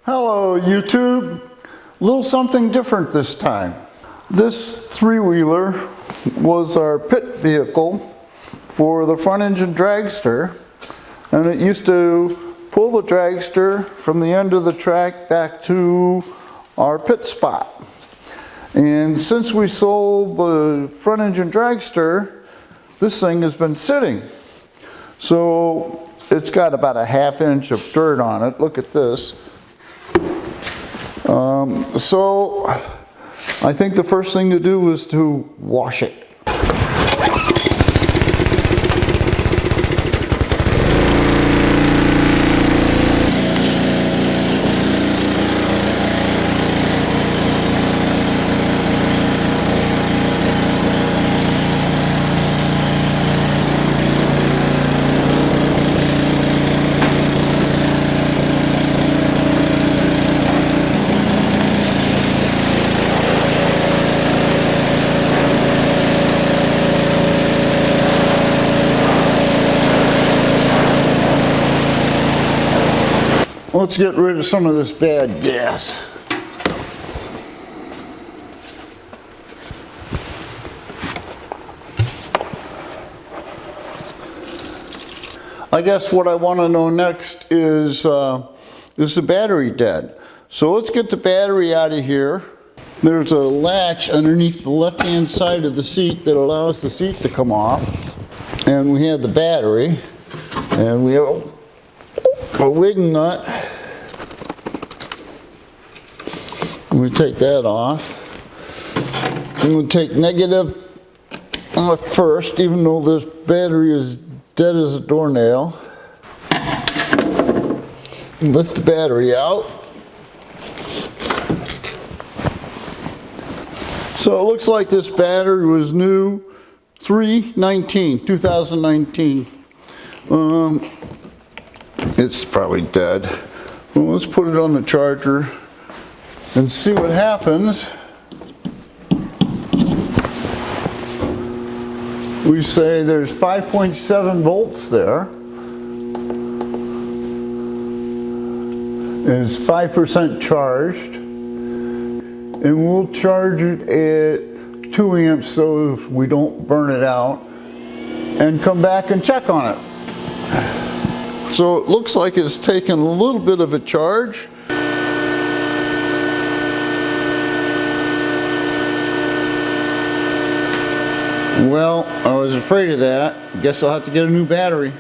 Hello YouTube, a little something different this time. This three-wheeler was our pit vehicle for the front engine dragster, and it used to pull the dragster from the end of the track back to our pit spot. And since we sold the front engine dragster, this thing has been sitting. So it's got about a ½ inch of dirt on it. Look at this. So I think the first thing to do is to wash it. Let's get rid of some of this bad gas. I guess what I want to know next is the battery dead? So let's get the battery out of here. There's a latch underneath the left-hand side of the seat that allows the seat to come off. And we have the battery. And we have a wig nut. We take that off. And we take negative off first, even though this battery is dead as a doornail. And lift the battery out. So it looks like this battery was new 2019. It's probably dead. Well, let's put it on the charger and see what happens. We say there's 5.7 volts there. It's 5% charged. And we'll charge it at 2 amps so we don't burn it out, and come back and check on it. So it looks like it's taken a little bit of a charge. Well, I was afraid of that. Guess I'll have to get a new battery.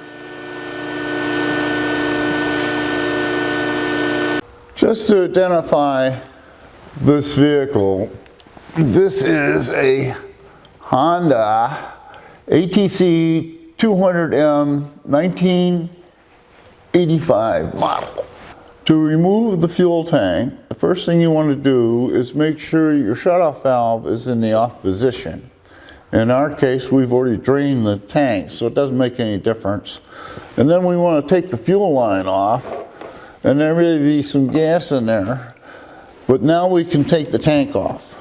Just to identify this vehicle, this is a Honda ATC200M 1985 model. To remove the fuel tank, the first thing you want to do is make sure your shutoff valve is in the off position. In our case, we've already drained the tank, so it doesn't make any difference. And then we want to take the fuel line off, and there may be some gas in there, but now we can take the tank off.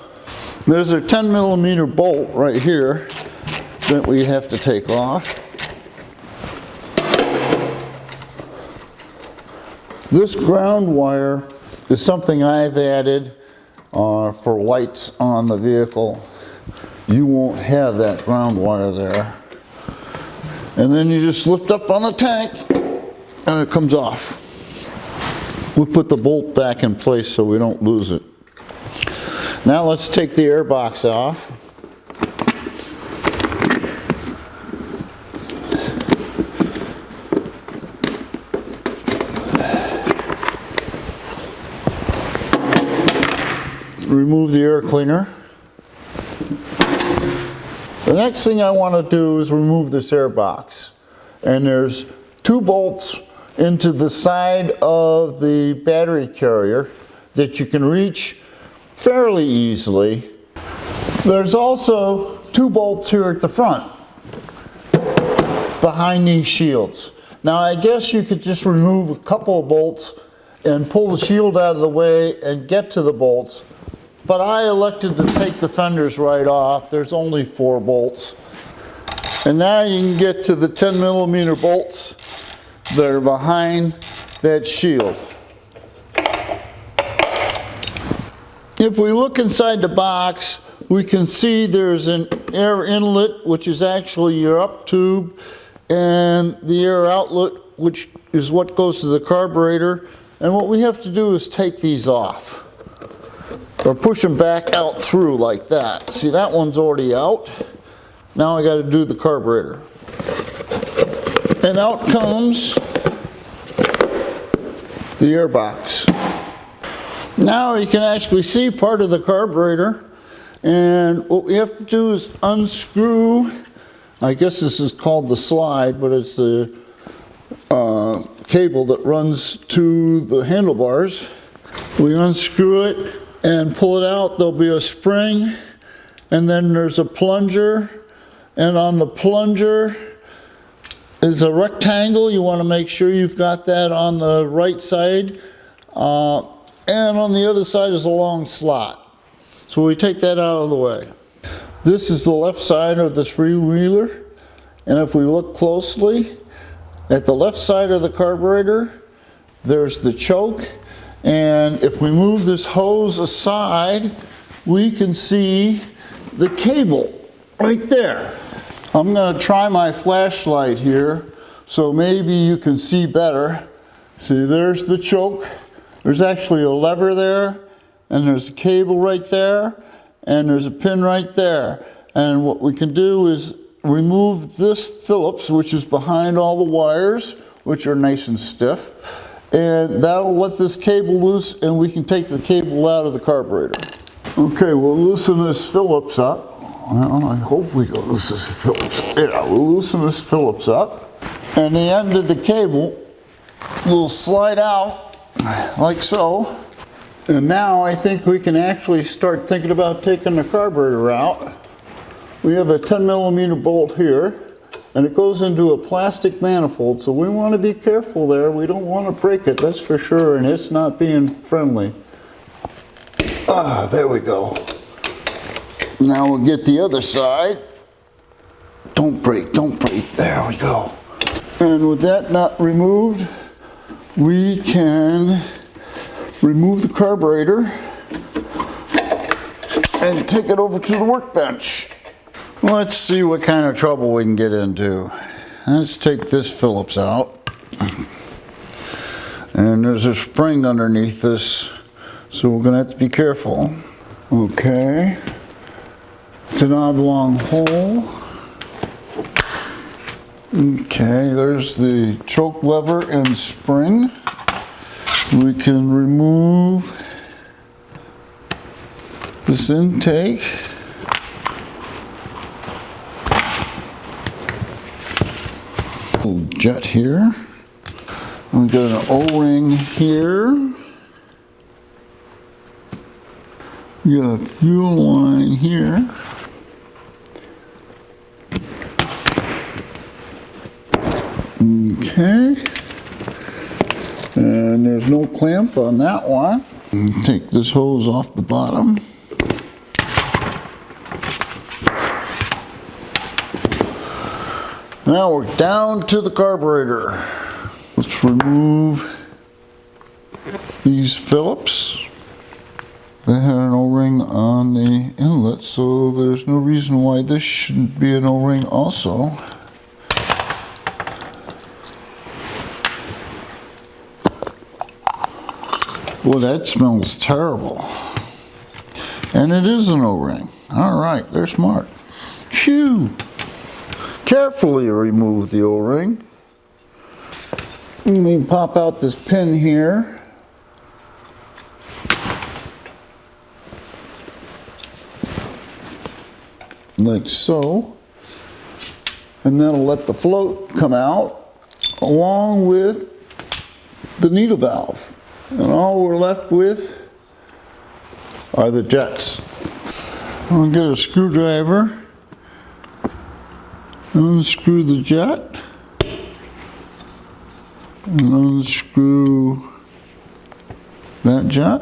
There's a 10mm bolt right here that we have to take off. This ground wire is something I've added for lights on the vehicle. You won't have that ground wire there. And then you just lift up on the tank and it comes off. We put the bolt back in place so we don't lose it. Now let's take the air box off. Remove the air cleaner. The next thing I want to do is remove this air box. And there's 2 bolts into the side of the battery carrier that you can reach fairly easily. There's also 2 bolts here at the front behind these shields. Now I guess you could just remove a couple of bolts and pull the shield out of the way and get to the bolts. But I elected to take the fenders right off. There's only 4 bolts. And now you can get to the 10mm bolts that are behind that shield. If we look inside the box, we can see there's an air inlet, which is actually your up tube, and the air outlet, which is what goes to the carburetor. And what we have to do is take these off, or push them back out through like that. See, that one's already out. Now I got to do the carburetor. And out comes the air box. Now you can actually see part of the carburetor, and what we have to do is unscrew, I guess this is called the slide, but it's the cable that runs to the handlebars. We unscrew it and pull it out. There'll be a spring, and then there's a plunger, and on the plunger is a rectangle. You want to make sure you've got that on the right side. And on the other side is a long slot. So we take that out of the way. This is the left side of the three-wheeler. And if we look closely, at the left side of the carburetor, there's the choke. And if we move this hose aside, we can see the cable right there. I'm going to try my flashlight here, so maybe you can see better. See, there's the choke. There's actually a lever there, and there's a cable right there, and there's a pin right there. And what we can do is remove this Phillips, which is behind all the wires, which are nice and stiff, and that'll let this cable loose, and we can take the cable out of the carburetor. Okay, we'll loosen this Phillips up. Well, I hope we can loosen this Phillips. Yeah, we'll loosen this Phillips up, and the end of the cable will slide out like so. And now I think we can actually start thinking about taking the carburetor out. We have a 10mm bolt here, and it goes into a plastic manifold, so we want to be careful there. We don't want to break it, that's for sure, and it's not being friendly. Ah, there we go. Now we'll get the other side. Don't break, don't break. There we go. And with that nut removed, we can remove the carburetor and take it over to the workbench. Let's see what kind of trouble we can get into. Let's take this Phillips out. And there's a spring underneath this, so we're going to have to be careful. Okay. It's an oblong hole. Okay, there's the choke lever and spring. We can remove this intake. Little jet here. We've got an O-ring here. We got a fuel line here. Okay, and there's no clamp on that one. Take this hose off the bottom. Now we're down to the carburetor. Let's remove these Phillips. They had an O-ring on the inlet, so there's no reason why this shouldn't be an O-ring also. Well, that smells terrible. And it is an O-ring. All right, they're smart. Phew! Carefully remove the O-ring. Let me pop out this pin here. Like so. And that'll let the float come out along with the needle valve. And all we're left with are the jets. I'll get a screwdriver, unscrew the jet, and unscrew that jet,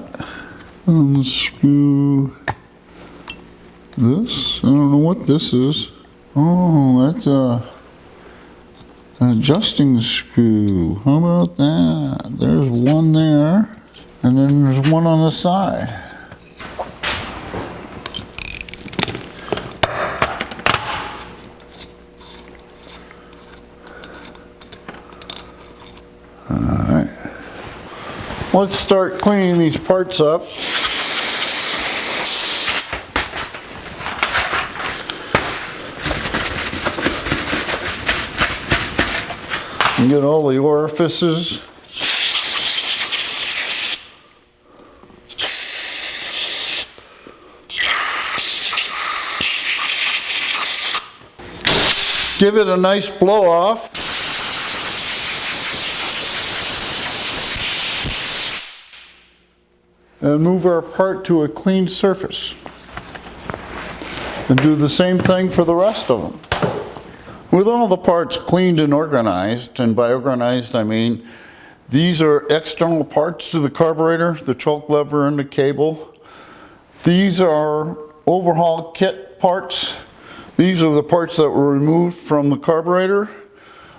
unscrew this. I don't know what this is. Oh, that's an adjusting screw. How about that? There's one there, and then there's one on the side. Let's start cleaning these parts up. And get all the orifices. Give it a nice blow off. And move our part to a clean surface. And do the same thing for the rest of them. With all the parts cleaned and organized, and by organized I mean these are external parts to the carburetor, the choke lever and the cable. These are overhaul kit parts. These are the parts that were removed from the carburetor.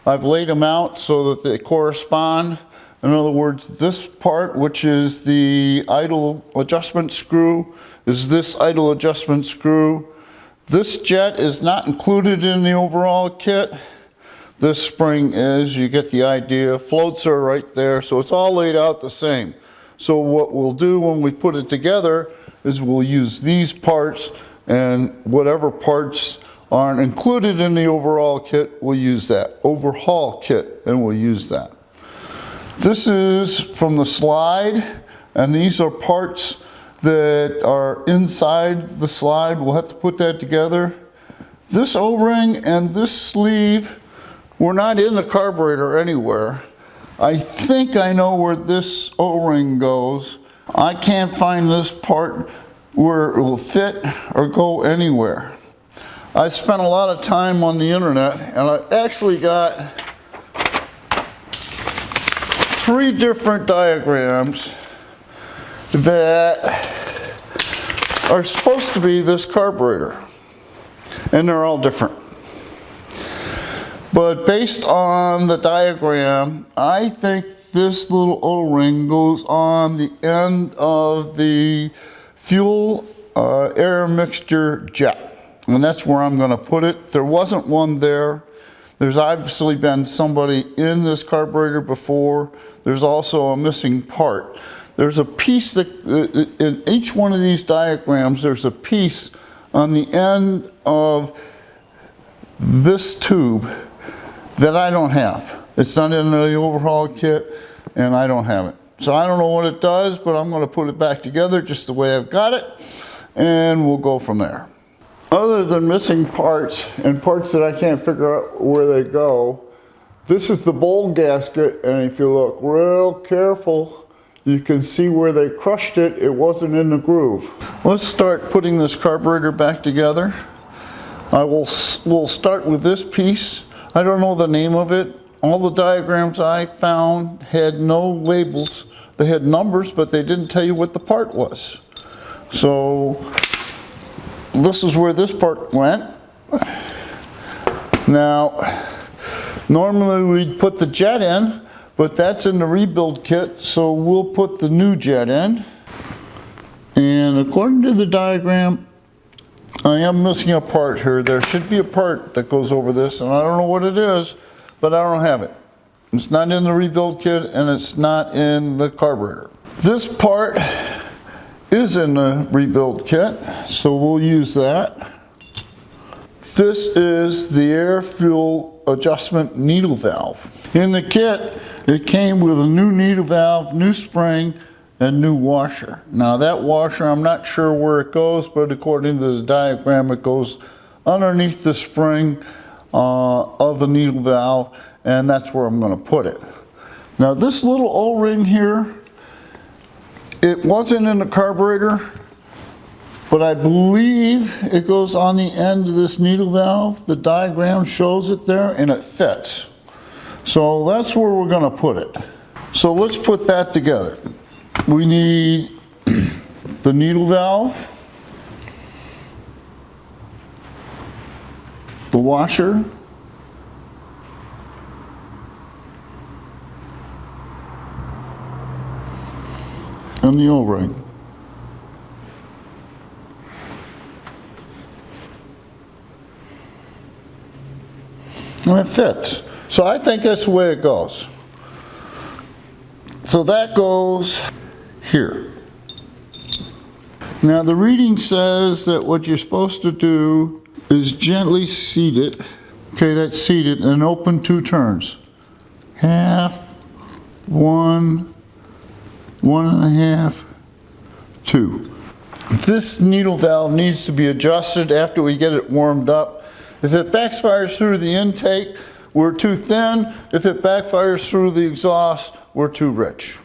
I've laid them out so that they correspond. In other words, this part, which is the idle adjustment screw, is this idle adjustment screw. This jet is not included in the overall kit. This spring is, you get the idea. Floats are right there, so it's all laid out the same. So what we'll do when we put it together is we'll use these parts, and whatever parts aren't included in the overall kit, we'll use that. Overhaul kit, and we'll use that. This is from the slide, and these are parts that are inside the slide. We'll have to put that together. This O-ring and this sleeve were not in the carburetor anywhere. I think I know where this O-ring goes. I can't find this part where it will fit or go anywhere. I spent a lot of time on the internet, and I actually got 3 different diagrams that are supposed to be this carburetor, and they're all different. But based on the diagram, I think this little O-ring goes on the end of the fuel air mixture jet, and that's where I'm going to put it. There wasn't one there. There's obviously been somebody in this carburetor before. There's also a missing part. There's a piece that, in each one of these diagrams, there's a piece on the end of this tube that I don't have. It's not in the overhaul kit, and I don't have it. So I don't know what it does, but I'm going to put it back together just the way I've got it, and we'll go from there. Other than missing parts, and parts that I can't figure out where they go, this is the bowl gasket, and if you look real careful, you can see where they crushed it. It wasn't in the groove. Let's start putting this carburetor back together. We'll start with this piece. I don't know the name of it. All the diagrams I found had no labels. They had numbers, but they didn't tell you what the part was. So this is where this part went. Now, normally we'd put the jet in, but that's in the rebuild kit, so we'll put the new jet in. And according to the diagram, I am missing a part here. There should be a part that goes over this, and I don't know what it is, but I don't have it. It's not in the rebuild kit, and it's not in the carburetor. This part is in the rebuild kit, so we'll use that. This is the air fuel adjustment needle valve. In the kit, it came with a new needle valve, new spring, and new washer. Now that washer, I'm not sure where it goes, but according to the diagram, it goes underneath the spring of the needle valve, and that's where I'm going to put it. Now this little O-ring here, it wasn't in the carburetor, but I believe it goes on the end of this needle valve. The diagram shows it there, and it fits. So that's where we're going to put it. So let's put that together. We need the needle valve, the washer, and the O-ring. And it fits. So I think that's the way it goes. So that goes here. Now the reading says that what you're supposed to do is gently seat it. Okay, that's seated, and open 2 turns. Half, 1, 1.5, 2. This needle valve needs to be adjusted after we get it warmed up. If it backfires through the intake, we're too thin. If it backfires through the exhaust, we're too rich.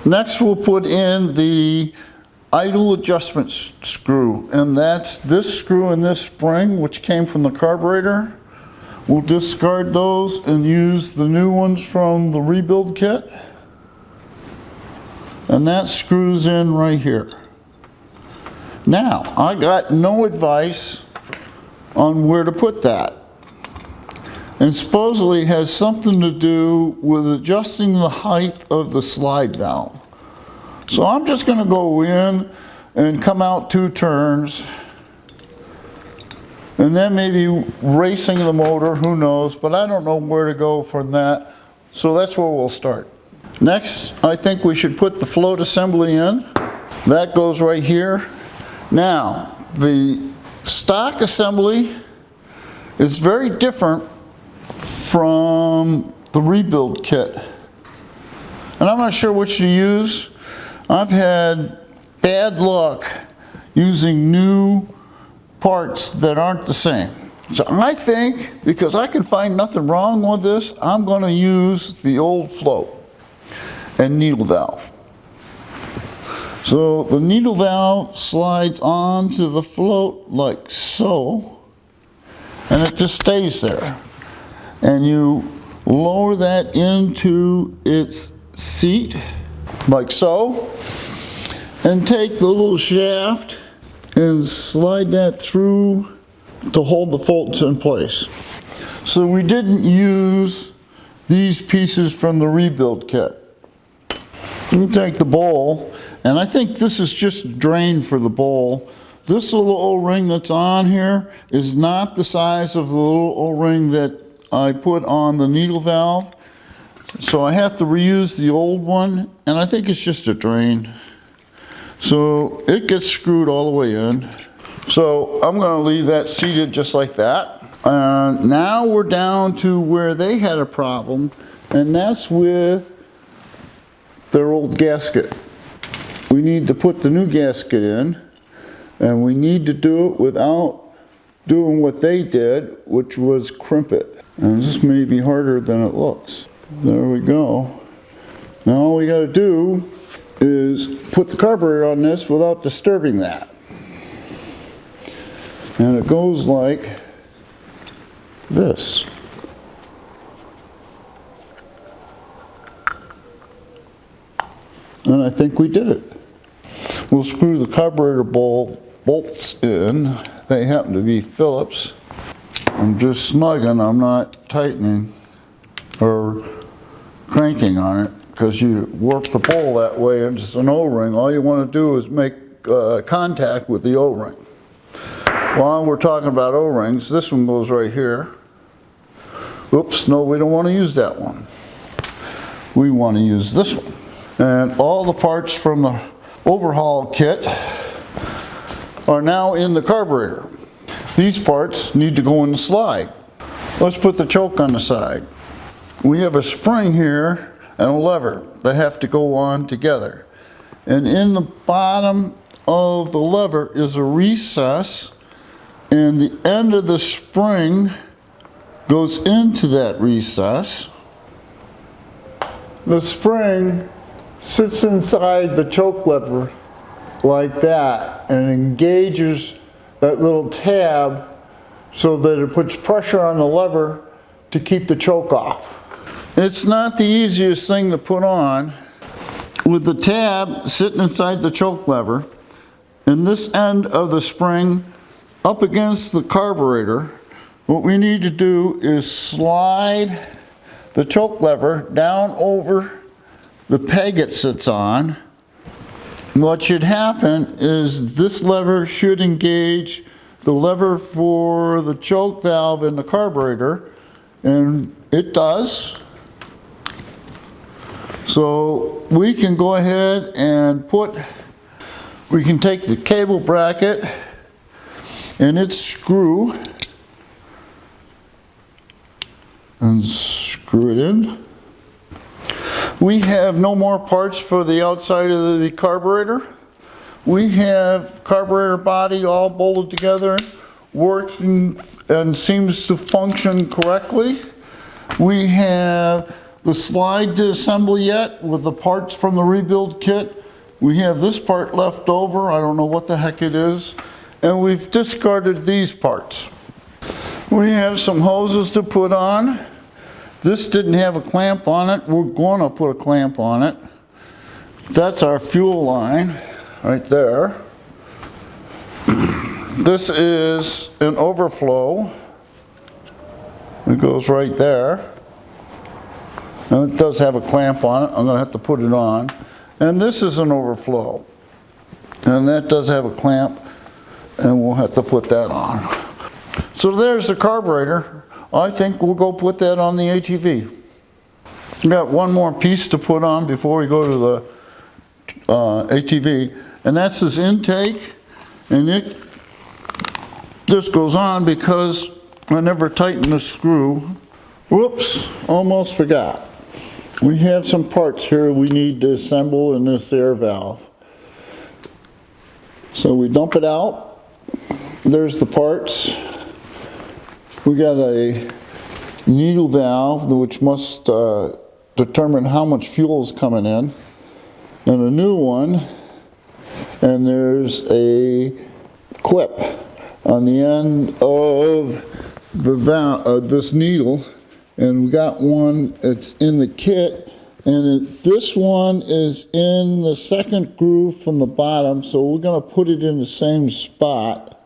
Next, we'll put in the idle adjustment screw, and that's this screw and this spring, which came from the carburetor. We'll discard those and use the new ones from the rebuild kit. And that screws in right here. Now, I got no advice on where to put that. And supposedly it has something to do with adjusting the height of the slide valve. So I'm just going to go in and come out 2 turns. And then maybe racing the motor, who knows, but I don't know where to go from that. So that's where we'll start. Next, I think we should put the float assembly in. That goes right here. Now, the stock assembly is very different from the rebuild kit. And I'm not sure which to use. I've had bad luck using new parts that aren't the same. So I think, because I can find nothing wrong with this, I'm going to use the old float and needle valve. So the needle valve slides onto the float like so, and it just stays there. And you lower that into its seat like so, and take the little shaft and slide that through to hold the bolts in place. So we didn't use these pieces from the rebuild kit. You take the bowl, and I think this is just drain for the bowl. This little O-ring that's on here is not the size of the little O-ring that I put on the needle valve. So I have to reuse the old one, and I think it's just a drain. So it gets screwed all the way in. So I'm going to leave that seated just like that. Now we're down to where they had a problem, and that's with their old gasket. We need to put the new gasket in, and we need to do it without doing what they did, which was crimp it. And this may be harder than it looks. There we go. Now all we got to do is put the carburetor on this without disturbing that. And it goes like this. And I think we did it. We'll screw the carburetor bolts in. They happen to be Phillips. I'm just snugging, I'm not tightening or cranking on it, because you warp the bowl that way and it's an O-ring. All you want to do is make contact with the O-ring. While we're talking about O-rings, this one goes right here. Oops, no, we don't want to use that one. We want to use this one. And all the parts from the overhaul kit are now in the carburetor. These parts need to go in the slide. Let's put the choke on the side. We have a spring here and a lever that have to go on together. And in the bottom of the lever is a recess, and the end of the spring goes into that recess. The spring sits inside the choke lever like that and engages that little tab so that it puts pressure on the lever to keep the choke off. It's not the easiest thing to put on. With the tab sitting inside the choke lever and this end of the spring up against the carburetor, what we need to do is slide the choke lever down over the peg it sits on. What should happen is this lever should engage the lever for the choke valve in the carburetor, and it does. So we can go ahead and we can take the cable bracket and its screw and screw it in. We have no more parts for the outside of the carburetor. We have carburetor body all bolted together, working and seems to function correctly. We have the slide to assemble yet with the parts from the rebuild kit. We have this part left over, I don't know what the heck it is, and we've discarded these parts. We have some hoses to put on. This didn't have a clamp on it. We're going to put a clamp on it. That's our fuel line right there. This is an overflow. It goes right there. And it does have a clamp on it. I'm going to have to put it on. And this is an overflow. And that does have a clamp. And we'll have to put that on. So there's the carburetor. I think we'll go put that on the ATV. We got one more piece to put on before we go to the ATV, and that's this intake, and it just goes on because I never tightened the screw. Whoops, almost forgot. We have some parts here we need to assemble in this air valve. So we dump it out. There's the parts. We got a needle valve which must determine how much fuel is coming in, and a new one, and there's a clip on the end of the valve, this needle, and we got one that's in the kit, and this one is in the second groove from the bottom, so we're going to put it in the same spot.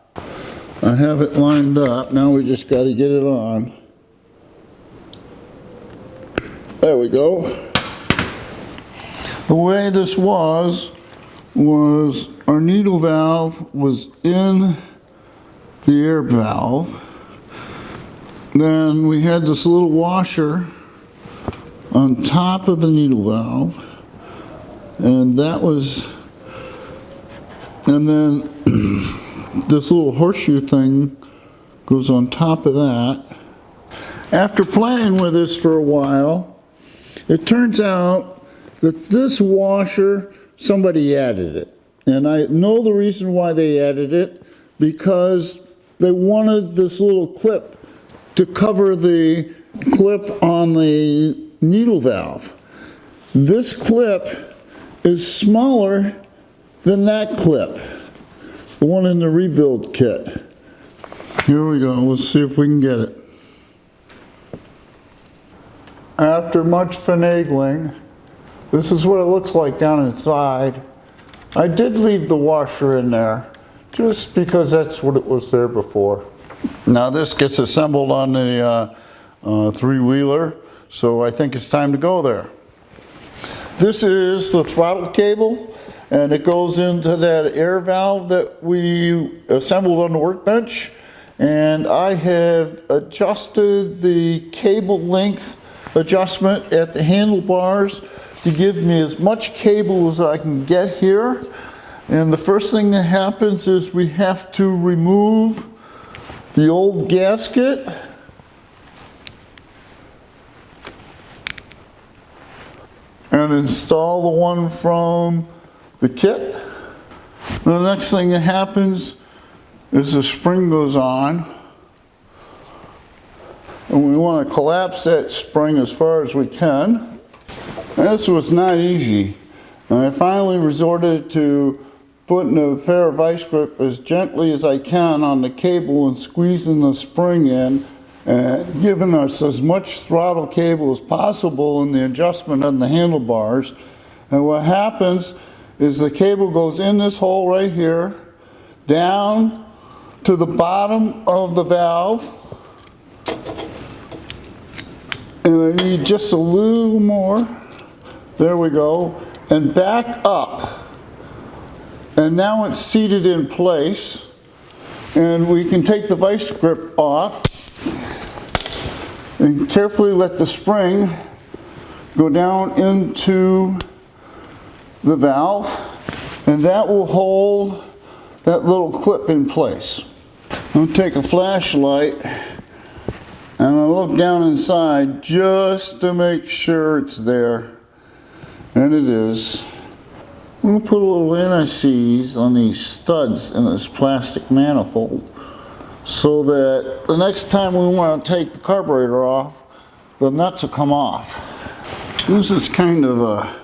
I have it lined up, now we just got to get it on. There we go. The way this was our needle valve was in the air valve. Then we had this little washer on top of the needle valve, and that was, and then this little horseshoe thing goes on top of that. After playing with this for a while, it turns out that this washer, somebody added it. And I know the reason why they added it, because they wanted this little clip to cover the clip on the needle valve. This clip is smaller than that clip, the one in the rebuild kit. Here we go, let's see if we can get it. After much finagling, this is what it looks like down inside. I did leave the washer in there, just because that's what it was there before. Now this gets assembled on the three-wheeler, so I think it's time to go there. This is the throttle cable, and it goes into that air valve that we assembled on the workbench. And I have adjusted the cable length adjustment at the handlebars to give me as much cable as I can get here. And the first thing that happens is we have to remove the old gasket. And install the one from the kit. The next thing that happens is the spring goes on. And we want to collapse that spring as far as we can. This was not easy. And I finally resorted to putting a pair of vice grip as gently as I can on the cable and squeezing the spring in, and giving us as much throttle cable as possible in the adjustment on the handlebars. And what happens is the cable goes in this hole right here, down to the bottom of the valve, and I need just a little more. There we go. And back up. And now it's seated in place. And we can take the vice grip off and carefully let the spring go down into the valve, and that will hold that little clip in place. I'll take a flashlight and I'll look down inside just to make sure it's there, and it is. I'm going to put a little anti-seize on these studs in this plastic manifold so that the next time we want to take the carburetor off, the nuts will come off. This is kind of a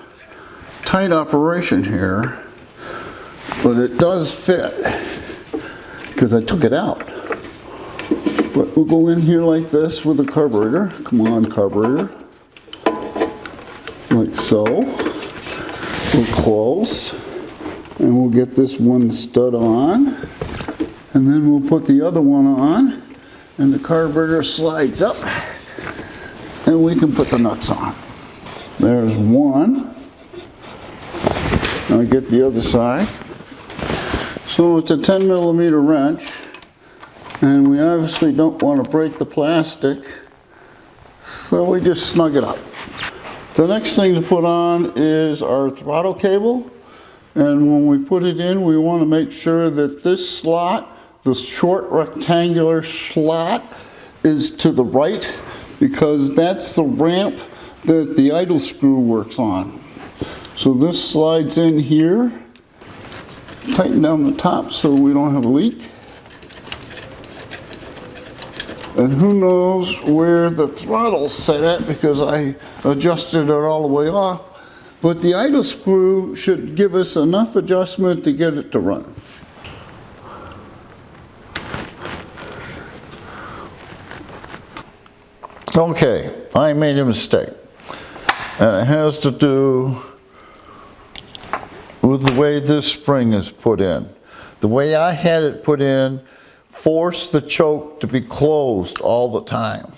tight operation here, but it does fit because I took it out. But we'll go in here like this with the carburetor. Come on, carburetor. Like so. We're close. And we'll get this one stud on. And then we'll put the other one on. And the carburetor slides up. And we can put the nuts on. There's one. I'll get the other side. So it's a 10mm wrench. And we obviously don't want to break the plastic, so we just snug it up. The next thing to put on is our throttle cable, and when we put it in, we want to make sure that this slot, the short rectangular slot, is to the right, because that's the ramp that the idle screw works on. So this slides in here, tighten down the top so we don't have a leak. And who knows where the throttle's set at, because I adjusted it all the way off. But the idle screw should give us enough adjustment to get it to run. Okay, I made a mistake. And it has to do with the way this spring is put in. The way I had it put in forced the choke to be closed all the time,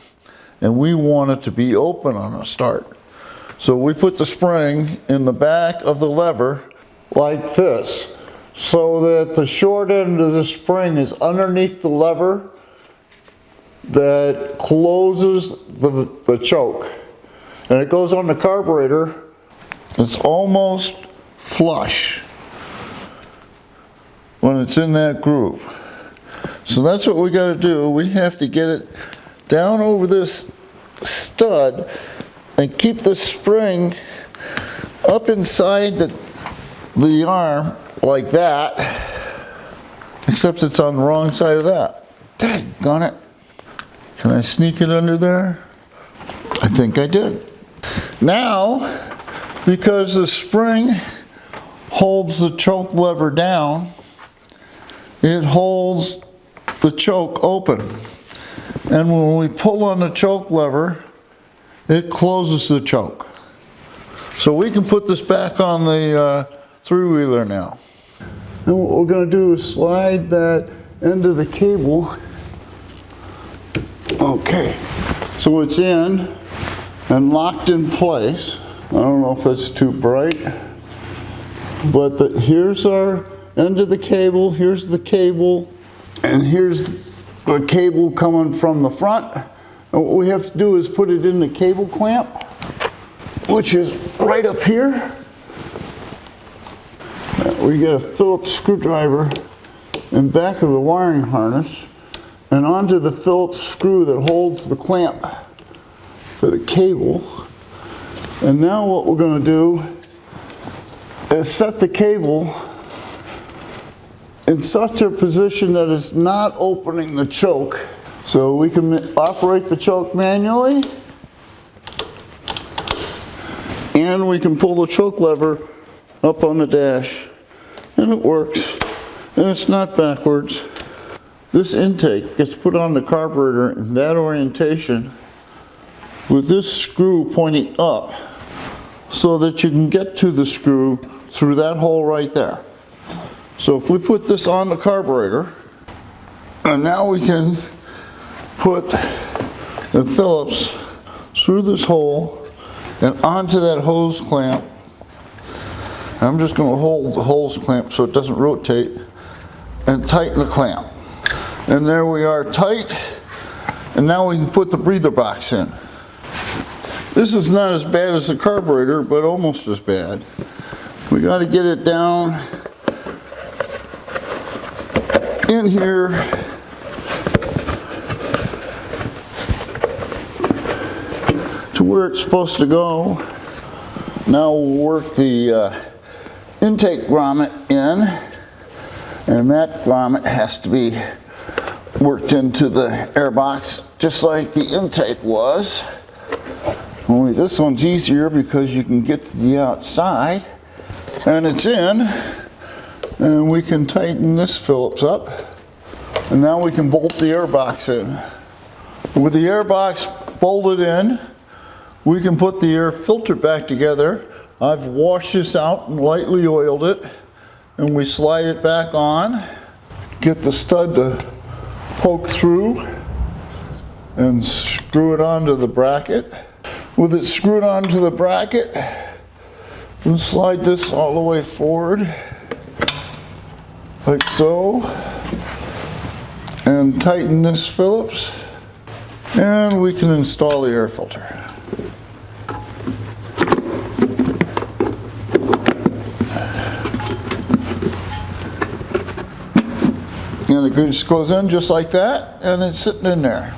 and we want it to be open on a start. So we put the spring in the back of the lever like this, so that the short end of the spring is underneath the lever that closes the choke, and it goes on the carburetor. It's almost flush when it's in that groove. So that's what we got to do. We have to get it down over this stud and keep the spring up inside the arm like that, except it's on the wrong side of that. Daggone it. Can I sneak it under there? I think I did. Now, because the spring holds the choke lever down, it holds the choke open, and when we pull on the choke lever, it closes the choke. So we can put this back on the three-wheeler now. And what we're going to do is slide that end of the cable. Okay, so it's in and locked in place. I don't know if that's too bright, but here's our end of the cable, here's the cable, and here's the cable coming from the front. And what we have to do is put it in the cable clamp, which is right up here. We get a Phillips screwdriver in back of the wiring harness and onto the Phillips screw that holds the clamp for the cable. And now what we're going to do is set the cable in such a position that it's not opening the choke. So we can operate the choke manually, and we can pull the choke lever up on the dash, and it works, and it's not backwards. This intake gets put on the carburetor in that orientation with this screw pointing up so that you can get to the screw through that hole right there. So if we put this on the carburetor, and now we can put the Phillips through this hole and onto that hose clamp. I'm just going to hold the hose clamp so it doesn't rotate and tighten the clamp. And there we are, tight. And now we can put the breather box in. This is not as bad as the carburetor, but almost as bad. We got to get it down in here to where it's supposed to go. Now we'll work the intake grommet in, and that grommet has to be worked into the airbox just like the intake was. Only this one's easier because you can get to the outside, and it's in, and we can tighten this Phillips up, and now we can bolt the airbox in. With the airbox bolted in, we can put the air filter back together. I've washed this out and lightly oiled it, and we slide it back on, get the stud to poke through and screw it onto the bracket. With it screwed onto the bracket, we'll slide this all the way forward, like so, and tighten this Phillips, and we can install the air filter. And it just goes in just like that, and it's sitting in there.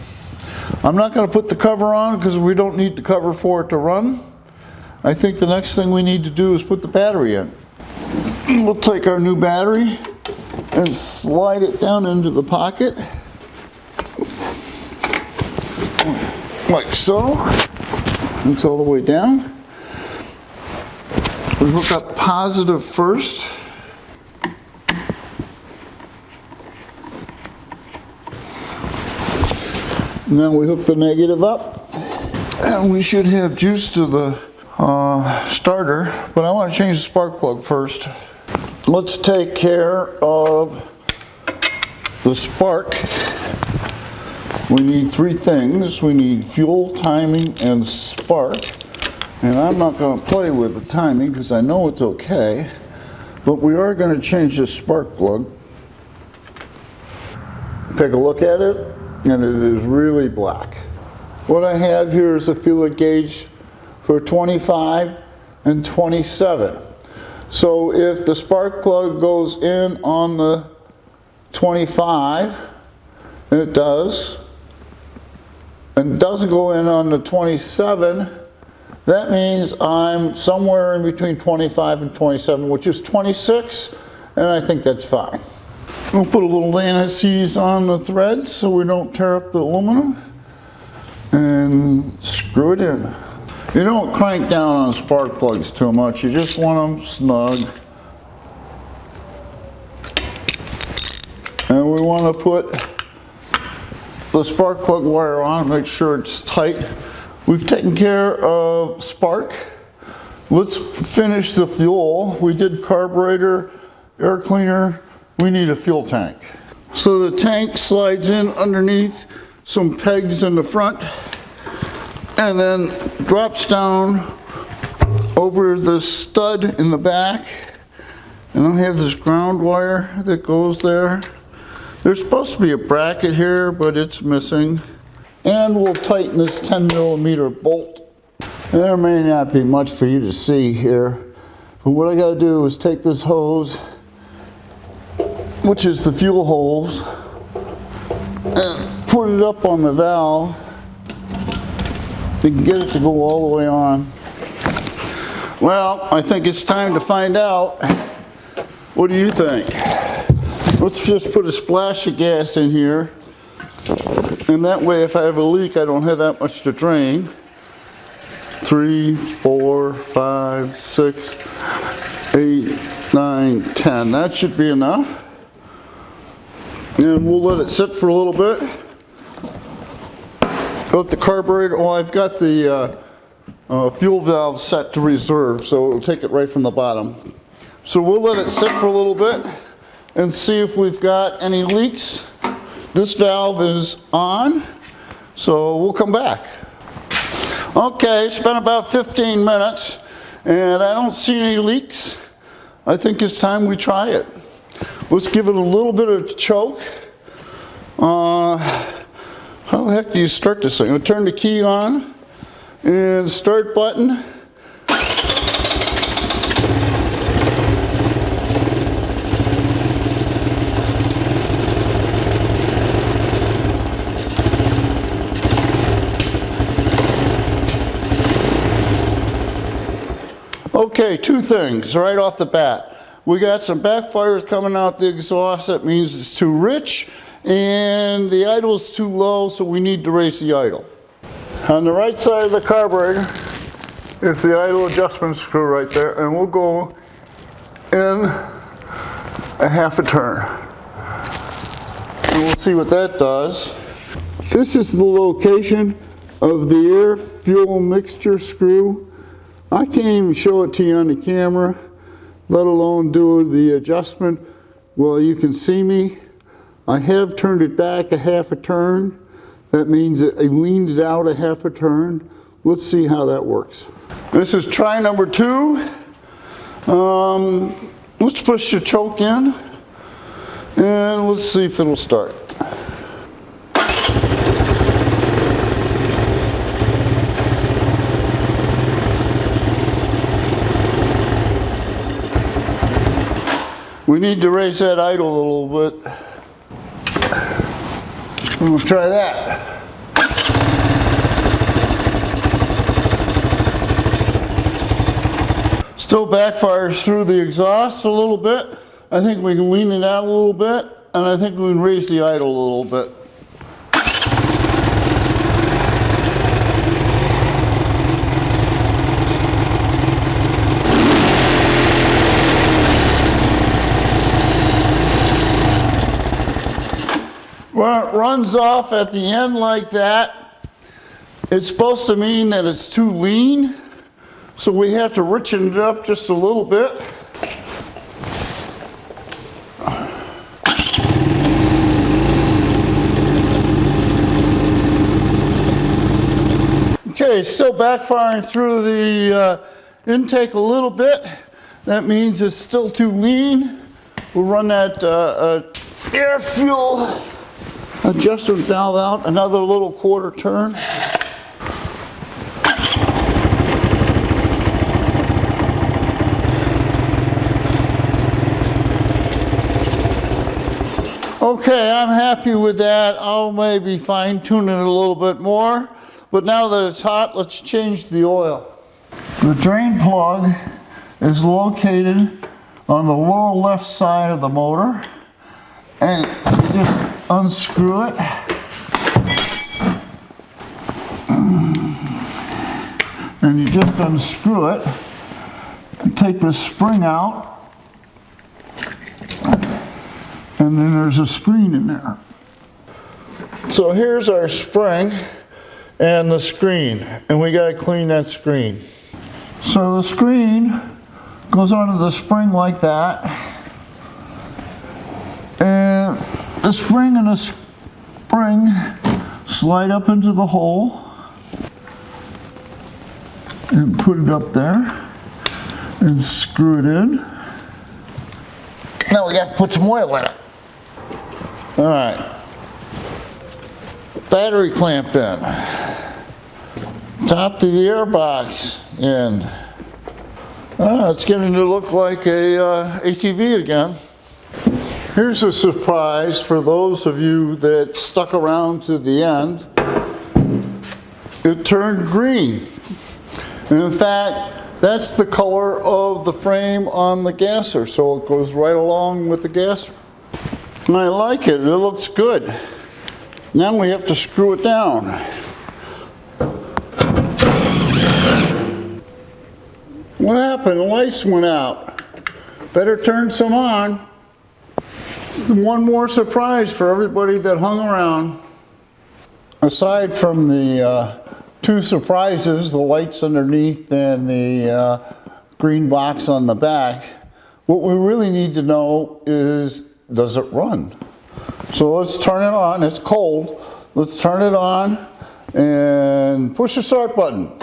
I'm not going to put the cover on because we don't need the cover for it to run. I think the next thing we need to do is put the battery in. We'll take our new battery and slide it down into the pocket, like so. It's all the way down. We hook up positive first. Now we hook the negative up, and we should have juice to the starter, but I want to change the spark plug first. Let's take care of the spark. We need three things. We need fuel, timing, and spark. And I'm not going to play with the timing because I know it's okay, but we are going to change the spark plug. Take a look at it, and it is really black. What I have here is a feeler gauge for 25 and 27. So if the spark plug goes in on the 25, and it does, and doesn't go in on the 27, that means I'm somewhere in between 25 and 27, which is 26, and I think that's fine. We'll put a little anti-seize on the thread so we don't tear up the aluminum, and screw it in. You don't crank down on spark plugs too much, you just want them snug. And we want to put the spark plug wire on, make sure it's tight. We've taken care of spark. Let's finish the fuel. We did carburetor, air cleaner. We need a fuel tank. So the tank slides in underneath some pegs in the front and then drops down over the stud in the back. And I have this ground wire that goes there. There's supposed to be a bracket here, but it's missing. And we'll tighten this 10mm bolt. There may not be much for you to see here, but what I got to do is take this hose, which is the fuel hose, and put it up on the valve and get it to go all the way on. Well, I think it's time to find out. What do you think? Let's just put a splash of gas in here, and that way if I have a leak I don't have that much to drain. 3, 4, 5, 6, 8, 9, 10. That should be enough. And we'll let it sit for a little bit. Let the carburetor, well, I've got the fuel valve set to reserve, so it'll take it right from the bottom. So we'll let it sit for a little bit and see if we've got any leaks. This valve is on, so we'll come back. Okay, it's been about 15 minutes and I don't see any leaks. I think it's time we try it. Let's give it a little bit of choke. How the heck do you start this thing? I'll turn the key on and start button. Okay, two things right off the bat. We got some backfires coming out the exhaust. That means it's too rich, and the idle is too low, so we need to raise the idle. On the right side of the carburetor is the idle adjustment screw right there, and we'll go in a half a turn. And we'll see what that does. This is the location of the air fuel mixture screw. I can't even show it to you on the camera, let alone do the adjustment. Well, you can see me. I have turned it back a half a turn. That means that I leaned it out a half a turn. Let's see how that works. This is try number 2. Let's push the choke in, and let's see if it'll start. We need to raise that idle a little bit. Let's try that. Still backfires through the exhaust a little bit. I think we can lean it out a little bit, and I think we can raise the idle a little bit. When it runs off at the end like that, it's supposed to mean that it's too lean, so we have to richen it up just a little bit. Okay, still backfiring through the intake a little bit. That means it's still too lean. We'll run that air fuel adjustment valve out, another little quarter turn. Okay, I'm happy with that. I'll maybe fine tune it a little bit more, but now that it's hot, let's change the oil. The drain plug is located on the lower left side of the motor, and you just unscrew it. And you just unscrew it and take the spring out, and then there's a screen in there. So here's our spring and the screen, and we got to clean that screen. So the screen goes onto the spring like that, and the spring and the spring slide up into the hole and put it up there and screw it in. Now we got to put some oil in it. All right. Battery clamp in. Top to the air box in. It's getting to look like a ATV again. Here's a surprise for those of you that stuck around to the end. It turned green. And in fact, that's the color of the frame on the gasser, so it goes right along with the gasser. And I like it, it looks good. Now we have to screw it down. What happened? The lights went out. Better turn some on. It's one more surprise for everybody that hung around. Aside from the two surprises, the lights underneath and the green box on the back, what we really need to know is, does it run? So let's turn it on. It's cold. Let's turn it on and push the start button.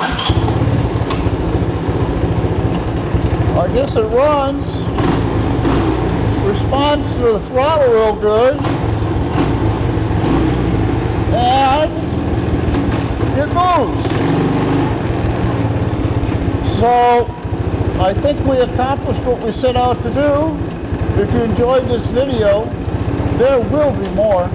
I guess it runs. Responds to the throttle real good. And it moves. So I think we accomplished what we set out to do. If you enjoyed this video, there will be more.